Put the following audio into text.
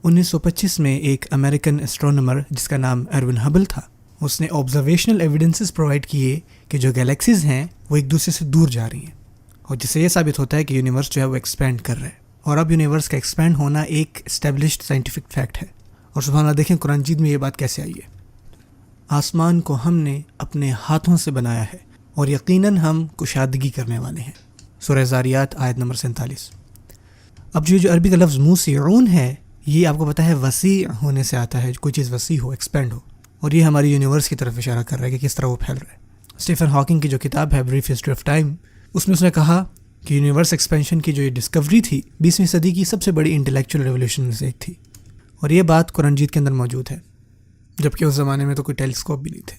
1925 میں ایک امریکن اسٹرونامر جس کا نام ایروین ہبل تھا، اس نے آبزرویشنل ایویڈنسز پرووائڈ کیے کہ جو گیلیکسیز ہیں وہ ایک دوسرے سے دور جا رہی ہیں، اور جس سے یہ ثابت ہوتا ہے کہ یونیورس جو ہے وہ ایکسپینڈ کر رہا ہے، اور اب یونیورس کا ایکسپینڈ ہونا ایک اسٹیبلشڈ سائنٹیفک فیکٹ ہے۔ اور سبحان اللہ، دیکھیں قرآن مجید میں یہ بات کیسے آئی ہے، آسمان کو ہم نے اپنے ہاتھوں سے بنایا ہے اور یقیناً ہم کشادگی کرنے والے ہیں، سورہ زاریات آیت نمبر 47۔ اب جو عربی کا لفظ موسعون ہے، یہ آپ کو پتہ ہے وسیع ہونے سے آتا ہے، کوئی چیز وسیع ہو، ایکسپینڈ ہو، اور یہ ہماری یونیورس کی طرف اشارہ کر رہا ہے کہ کس طرح وہ پھیل رہا ہے۔ اسٹیفن ہاکنگ کی جو کتاب ہے بریف ہسٹری آف ٹائم، اس میں اس نے کہا کہ یونیورس ایکسپینشن کی جو یہ ڈسکوری تھی 20ویں صدی کی سب سے بڑی انٹلیکچوئل ریولیوشن میں سے ایک تھی، اور یہ بات قرآن مجید کے اندر موجود ہے، جبکہ اس زمانے میں تو کوئی ٹیلیسکوپ بھی نہیں تھے۔